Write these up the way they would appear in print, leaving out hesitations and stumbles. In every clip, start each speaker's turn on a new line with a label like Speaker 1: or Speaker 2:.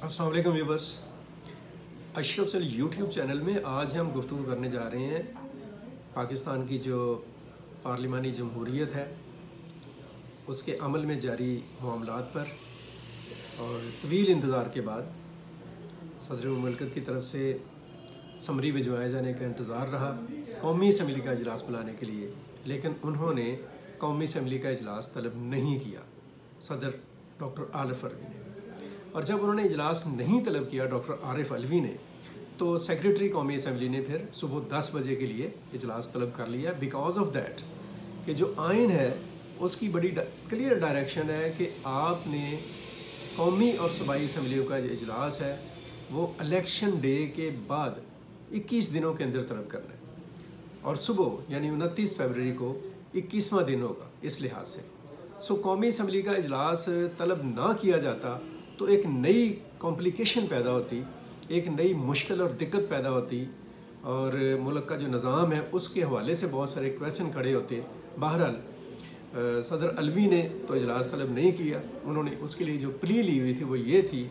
Speaker 1: अस्सलाम वालेकुम व्यूवर्स, अशरफ सल यूट्यूब चैनल में आज हम गुफ्तगू करने जा रहे हैं पाकिस्तान की जो पार्लिमानी जमहूरियत है उसके अमल में जारी मामलात पर। और तवील इंतज़ार के बाद सदर मुमलकत की तरफ से समरी भिजवाए जाने का इंतज़ार रहा कौमी असम्बली का इजलास बुलाने के लिए, लेकिन उन्होंने कौमी असम्बली का इजलास तलब नहीं किया सदर डॉक्टर आरिफ अलवी ने। और जब उन्होंने इजलास नहीं तलब किया डॉक्टर आरिफ अलवी ने, तो सेक्रेटरी कौमी असम्बली ने फिर सुबह 10 बजे के लिए इजलास तलब कर लिया। बिकॉज ऑफ दैट कि जो आइन है उसकी बड़ी क्लियर डायरेक्शन है कि आपने कौमी और सूबाई असम्बलियों का जो इजलास है वो इलेक्शन डे के बाद 21 दिनों के अंदर तलब करना है, और सुबह यानी 29 फरवरी को 21वां दिन होगा। इस लिहाज से कौमी असम्बली का इजलास तलब ना किया जाता तो एक नई कॉम्प्लिकेशन पैदा होती, एक नई मुश्किल और दिक्कत पैदा होती, और मुल्क का जो निज़ाम है उसके हवाले से बहुत सारे क्वेश्चन खड़े होते। बहरहाल सदर अलवी ने तो इजलास तलब नहीं किया। उन्होंने उसके लिए जो प्ली ली हुई थी वो ये थी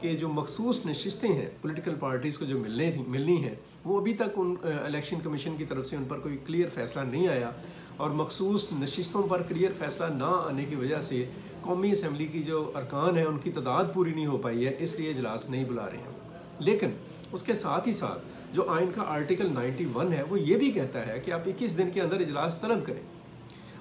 Speaker 1: कि जो मखसूस नशिस्तें हैं पॉलिटिकल पार्टीज़ को जो मिलनी हैं वो अभी तक उन इलेक्शन कमीशन की तरफ से उन पर कोई क्लियर फ़ैसला नहीं आया, और मखसूस नशिस्तों पर क्लियर फ़ैसला ना आने की वजह से कौमी असम्बली की जो अरकान है उनकी तादाद पूरी नहीं हो पाई है, इसलिए इजलास नहीं बुला रहे हैं। लेकिन उसके साथ ही साथ जो आइन का आर्टिकल 91 है वो ये भी कहता है कि आप 21 दिन के अंदर इजलास तलब करें,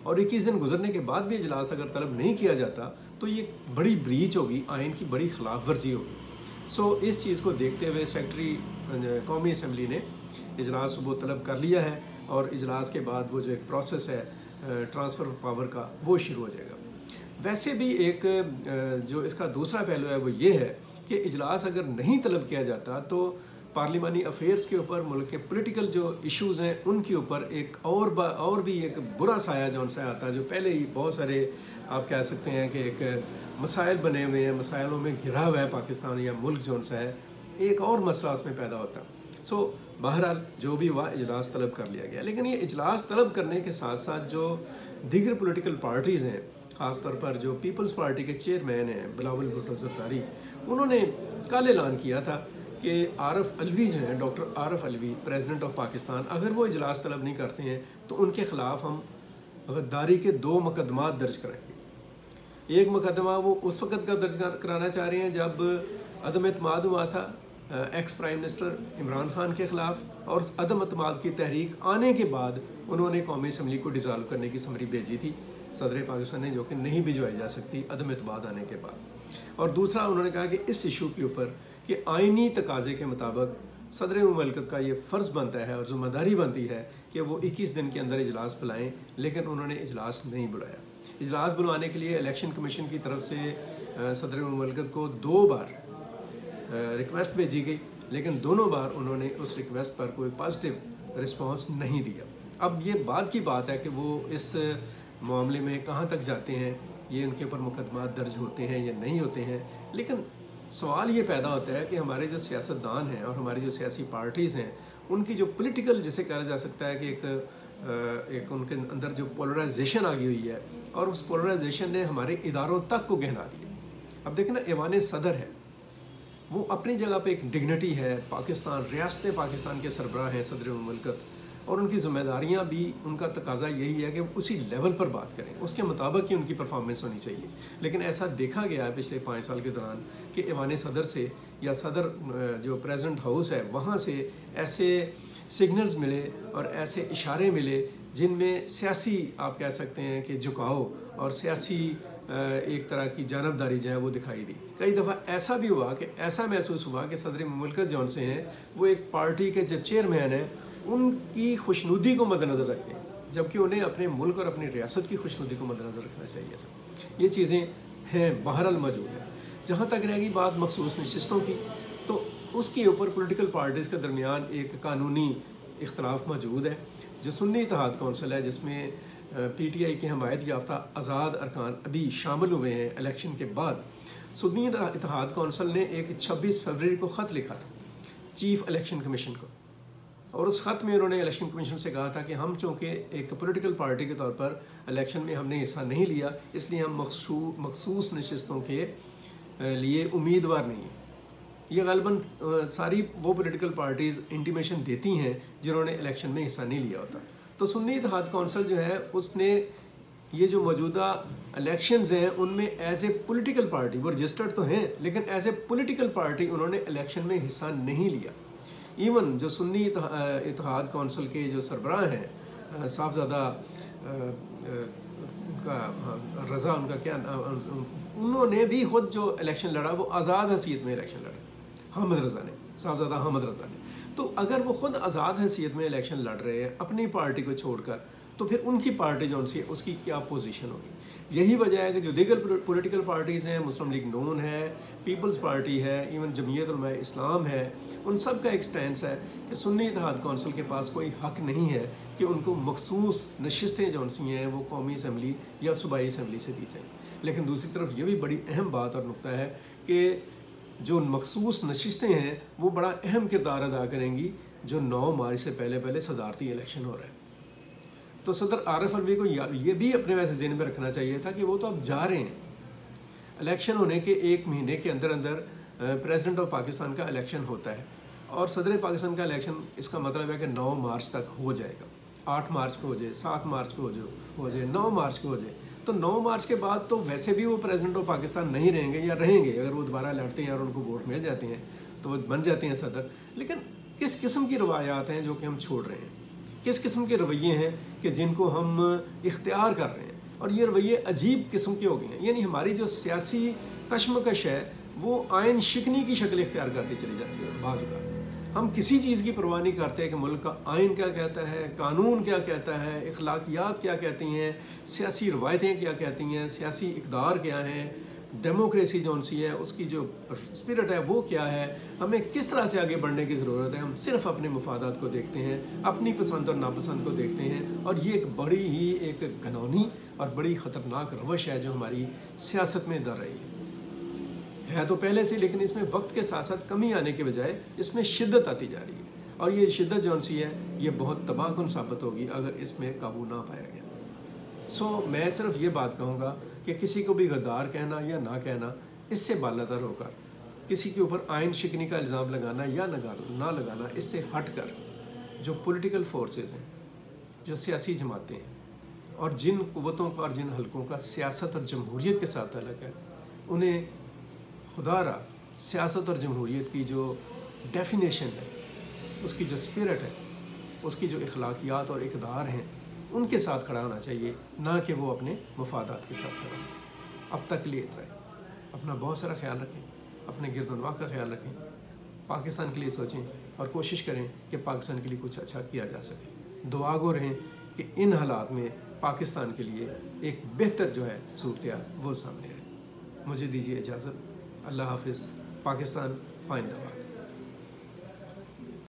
Speaker 1: और 21 दिन गुजरने के बाद भी इजलास अगर तलब नहीं किया जाता तो ये बड़ी ब्रीच होगी, आइन की बड़ी खिलाफ वर्जी होगी। इस चीज़ को देखते हुए सेक्रेटरी कौमी असम्बली ने इजलास सुबह तलब कर लिया है, और इजलास के बाद वो जो एक प्रोसेस है ट्रांसफ़र ऑफ पावर का वो शुरू हो जाएगा। वैसे भी एक जो इसका दूसरा पहलू है वो ये है कि इजलास अगर नहीं तलब किया जाता तो पार्लिमानी अफेयर्स के ऊपर, मुल्क के पॉलिटिकल जो इश्यूज़ हैं उनके ऊपर एक और भी एक बुरा साया जौन सा आता है, जो पहले ही बहुत सारे आप कह सकते हैं कि एक मसाइल बने हुए हैं, मसाइलों में घिरा हुआ है पाकिस्तान या मुल्क जौन सा है, एक और मसला उसमें पैदा होता। बहरहाल जो भी हुआ इजलास तलब कर लिया गया। लेकिन ये इजलास तलब करने के साथ साथ जो दीगर पॉलिटिकल पार्टीज़ हैं, ख़ासतौर पर जो पीपल्स पार्टी के चेयरमैन हैं बिलावल भुट्टो ज़रदारी, उन्होंने कल ऐलान किया था कि आरिफ अलवी जो हैं, doctor Arif Alvi president of Pakistan, अगर वो इजलास तलब नहीं करते हैं तो उनके ख़िलाफ़ हम गद्दारी के 2 मुकदमात दर्ज कराएंगे। एक मुकदमा वो उस वक़्त का दर्ज कराना चाह रहे हैं जब अदम एतमाद हुआ था ex prime minister Imran Khan के ख़िलाफ़, और अदम एतमाद की तहरीक आने के बाद उन्होंने कौमी असम्बली को डिज़ाल्व करने की समरी भेजी थी सदर पाकिस्तान ने, जो कि नहीं भिजवाई जा सकती अदम एतमाद आने के बाद। और दूसरा उन्होंने कहा कि इस इशू के ऊपर कि आइनी तकाजे के मुताबिक सदर मुमलकत का ये फ़र्ज़ बनता है और ज़िम्मेदारी बनती है कि वो 21 दिन के अंदर इजलास बुलाएँ, लेकिन उन्होंने इजलास नहीं बुलाया। इजलास बुलवाने के लिए इलेक्शन कमीशन की तरफ से सदर मुमलकत को 2 बार रिक्वेस्ट भेजी गई, लेकिन दोनों बार उन्होंने उस रिक्वेस्ट पर कोई पॉजिटिव रिस्पांस नहीं दिया। अब ये बाद की बात है कि वो इस मामले में कहाँ तक जाते हैं, ये उनके ऊपर मुकदमा दर्ज होते हैं या नहीं होते हैं। लेकिन सवाल ये पैदा होता है कि हमारे जो सियासतदान हैं और हमारी जो सियासी पार्टीज़ हैं उनकी जो पॉलिटिकल, जिसे कहा जा सकता है कि एक उनके अंदर जो पोलराइजेशन आ गई हुई है, और उस पोलराइजेशन ने हमारे इदारों तक को गहना दिया। अब देखें ना, ऐवान सदर है, वो अपनी जगह पे एक डिग्निटी है, पाकिस्तान रियासत पाकिस्तान के सरबराह हैं सदर मुमलकत, और उनकी ज़िम्मेदारियाँ भी, उनका तकाजा यही है कि उसी लेवल पर बात करें, उसके मुताबिक ही उनकी परफॉर्मेंस होनी चाहिए। लेकिन ऐसा देखा गया है पिछले 5 साल के दौरान कि ऐवान सदर से या सदर जो प्रेसिडेंट हाउस है वहाँ से ऐसे सिग्नल्स मिले और ऐसे इशारे मिले जिनमें सियासी, आप कह सकते हैं कि झुकाव और सियासी एक तरह की जानबदारी जो है वो दिखाई दी। कई दफ़ा ऐसा भी हुआ कि ऐसा महसूस हुआ कि सदर मुमलकत जौन से हैं वो एक पार्टी के जो चेयरमैन हैं उनकी खुशनुदी को मद्देनज़र रखते हैं, जबकि उन्हें अपने मुल्क और अपनी रियासत की खुशनुदी को मद्देनज़र रखना चाहिए था। ये चीज़ें हैं, बहरहाल मौजूद है। जहाँ तक रहेगी बात मखसूस नशिस्तों की, तो उसके ऊपर पॉलिटिकल पार्टीज़ के दरमियान एक कानूनी इख्तलाफ मौजूद है। जो सुन्नी इत्तेहाद कौंसिल है, जिसमें PTI के हमायत याफ्ता आज़ाद अरकान अभी शामिल हुए हैं इलेक्शन के बाद, सुन्नी इत्तेहाद कौंसिल ने एक 26 फरवरी को ख़त लिखा था चीफ इलेक्शन कमीशन को, और उस ख़त में उन्होंने इलेक्शन कमीशन से कहा था कि हम चूँकि एक पॉलिटिकल पार्टी के तौर पर इलेक्शन में हमने हिस्सा नहीं लिया, इसलिए हम मखसूस नशिस्तों के लिए उम्मीदवार नहीं हैं। ये ग़ालिबन सारी वो पॉलिटिकल पार्टीज़ इंटीमेशन देती हैं जिन्होंने इलेक्शन में हिस्सा नहीं लिया होता। तो सुन्नी इत्तेहाद कौंसिल जो है उसने ये जो मौजूदा इलेक्शंस हैं उनमें एज ए पॉलिटिकल पार्टी, वो रजिस्टर्ड तो हैं लेकिन एज ए पॉलिटिकल पार्टी उन्होंने इलेक्शन में हिस्सा नहीं लिया। इवन जो सुन्नी इत्तेहाद कौंसिल के जो सरबराह हैं साहबजादा उनका रज़ा, उनका क्या उन्होंने भी खुद जो इलेक्शन लड़ा वो आज़ाद हैसियत में इलेक्शन लड़ा, हामिद रज़ा ने, साहबजादा हामिद रज़ा ने। तो अगर वो खुद आज़ाद हैसियत में इलेक्शन लड़ रहे हैं अपनी पार्टी को छोड़कर, तो फिर उनकी पार्टी जो सी उसकी क्या पोजीशन होगी। यही वजह है कि जो दीगर पॉलिटिकल पार्टीज़ हैं, मुस्लिम लीग नून है, पीपल्स पार्टी है, इवन जमीयत उलमा इस्लाम है, उन सब का एक स्टैंस है कि सुन्नी इत्तेहाद कौंसिल के पास कोई हक़ नहीं है कि उनको मखसूस नशिस्तें जो सी हैं वो कौमी असम्बली या सूबाई असम्बली से दी जाएँ। लेकिन दूसरी तरफ ये भी बड़ी अहम बात और नुक्ता है कि जो मखसूस नशिस्तें हैं वो बड़ा अहम किरदार अदा करेंगी जो 9 मार्च से पहले सदारती इलेक्शन हो रहा है। तो सदर आरिफ अलवी को ये भी अपने वैसे ज़हन में रखना चाहिए था कि वो तो अब जा रहे हैं, इलेक्शन होने के 1 महीने के अंदर अंदर प्रेसिडेंट ऑफ पाकिस्तान का इलेक्शन होता है और सदर पाकिस्तान का इलेक्शन इसका मतलब है कि 9 मार्च तक हो जाएगा। 8 मार्च को हो जाए, 7 मार्च को हो जाए, 9 मार्च को हो जाए। तो 9 मार्च के बाद तो वैसे भी वो प्रेसिडेंट ऑफ पाकिस्तान नहीं रहेंगे, या रहेंगे अगर वो दोबारा लड़ते हैं और उनको वोट मिल जाते हैं तो वो बन जाते हैं सदर। लेकिन किस किस्म की रवायात हैं जो कि हम छोड़ रहे हैं, किस किस्म के रवैये हैं कि जिनको हम इख्तियार कर रहे हैं, और ये रवैये अजीब किस्म के हो गए हैं। यानी हमारी जो सियासी कशमकश है वो आयन शिकनी की शक्ल इख्तियार करती चली जाती है। बाज़ औक़ात हम किसी चीज़ की परवाह नहीं करते कि मुल्क का आइन क्या कहता है, कानून क्या कहता है, अखलाकियात क्या कहती हैं, सियासी रवायतें क्या कहती हैं, सियासी इक़दार क्या हैं, डेमोक्रेसी जौन सी है उसकी जो स्पिरिट है वो क्या है, हमें किस तरह से आगे बढ़ने की ज़रूरत है। हम सिर्फ अपने मफादात को देखते हैं, अपनी पसंद और नापसंद को देखते हैं, और ये एक बड़ी ही एक घनौनी और बड़ी ख़तरनाक रवश है जो हमारी सियासत में दर रही है तो पहले से, लेकिन इसमें वक्त के साथ साथ कमी आने के बजाय इसमें शिद्दत आती जा रही है, और ये शिद्दत जौन सी है ये बहुत तबाहकुन साबित होगी अगर इसमें काबू ना पाया गया। मैं सिर्फ ये बात कहूँगा कि किसी को भी गद्दार कहना या ना कहना, इससे बालातर होकर किसी के ऊपर आइन शिकनी का इल्ज़ाम लगाना या ना लगाना, इससे हट कर जो पॉलिटिकल फोर्सेस हैं, जो सियासी जमातें हैं, और जिन क़ुव्वतों का और जिन हलकों का सियासत और जमहूरियत के साथ तल्लुक़ है, उन्हें खुदारा सियासत और जमहूरियत की जो डेफिनेशन है, उसकी जो स्पिरिट है, उसकी जो अखलाकियात और इक़दार हैं, उनके साथ खड़ा होना चाहिए, ना कि वो अपने मफादात के साथ खड़ा हो। अब तक के लिए इतना ही। अपना बहुत सारा ख्याल रखें, अपने गिरदनवाह का ख्याल रखें, पाकिस्तान के लिए सोचें और कोशिश करें कि पाकिस्तान के लिए कुछ अच्छा किया जा सके। दुआ गो रहें कि इन हालात में पाकिस्तान के लिए एक बेहतर जो है सूरत वो सामने आए। मुझे दीजिए इजाज़त। अल्लाह हाफिज़। पाकिस्तान पाइंदाबाद।